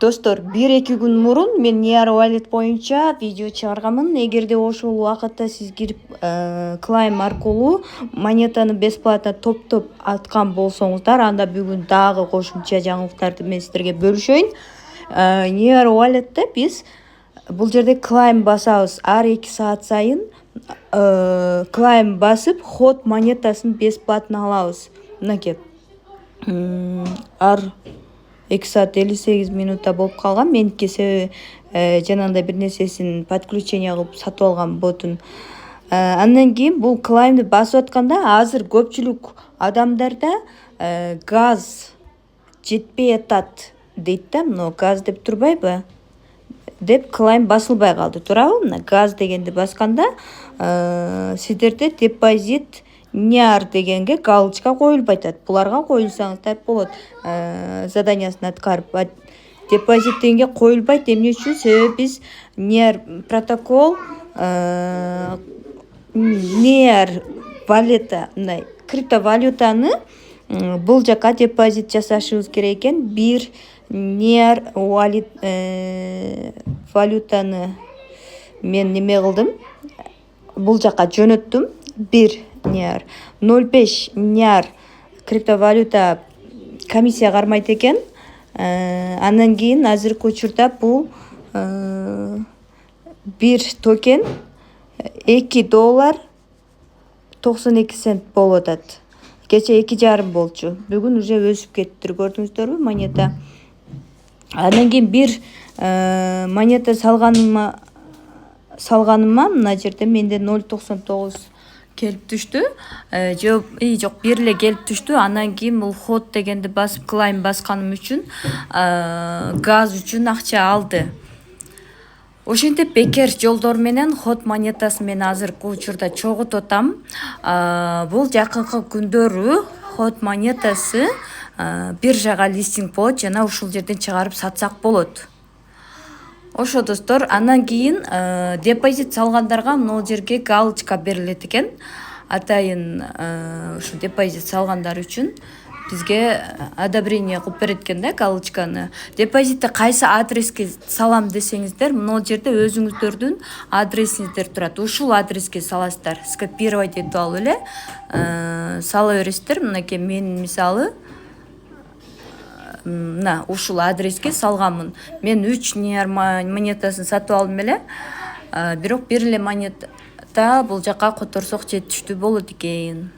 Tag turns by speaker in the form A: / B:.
A: Достор, 1-2 күн мурун мен Near Wallet боюнча видео чыгарганмын. Эгерде ошол убакытта сиз кирип Climb аркылуу монетаны бесплатно топтоп аткан болсоңуздар, анда бүгүн дагы кошумча жаңылыктарды мен сиздерге бөлүшөйүн. Near Wallet'те биз бул жерде Climb басабыз. Ар 2 саат сайын Climb басып, ход монетасын бесплатно алабыз. Мынакей. Ар 2 саат 58 минутта болуп калган. Меники себеби жанагындай бир нерсесин подключение кылып сатып алган ботун. Андан кийин бул Climb'ди басып атканда азыр көпчүлүк адамдарда газ жетпей атат дейт да. Мына газ деп турбайбы? Деп Climb басылбай калды, туурабы? Мына газ дегенди басканда сиздерде депозит Near дегенге галочка коюлбай атат. Буларга коюлсаңыздар болот. Заданиясын аткарып. Депозит дегенге коюлбайт. Эмне үчүн? Себеби биз Near протокол Near валюта, мындай криптовалютаны бул жака депозит жасашыбыз керек экен. Бир Near валютаны мен неме кылдым? Бул жака жөнөттүм. 1 Near 0.5 Near криптовалюта комиссия кармайт экен. Андан кийин азыркы учурда бул 1 токен $2.92 болуп атат. Кече 2,5 болчу. Бүгүн уже өсүп кеттир, көрдүңүздөрбү монета. Андан кийин бир монета салганыма мына жерде менде 0.99 келип түштү. Жок, бир эле келип түштү. Андан кийин бул ход дегенди басып Climb басканым үчүн газ үчүн акча алды. Ошентип бекер жолдор менен ход монетасын мен азыркы учурда чогултуп атам. Бул жакынкы күндөрү ход монетасы биржага листинг болот жана ушул жерден чыгарып сатсак болот. Ошо достор, андан кийин депозит салгандарга могул жерге галочка берилет экен. Атайын ушу депозит салгандар үчүн бизге одобрение кылып берет экен да галочканы. Депозитти кайсы адреске салам десеңиздер, могул жерде өзүңүздөрдүн адресиңиздер турат. Ушул адреске саласыздар. Скопировать этип алып эле сала бересиздер. Мынакей мен мисалы мына ушул адреске салганмын. Мен 3 Near монетасын сатып алдым эле. Бирок бир эле монета бул жака которсок жетиштүү болот экен.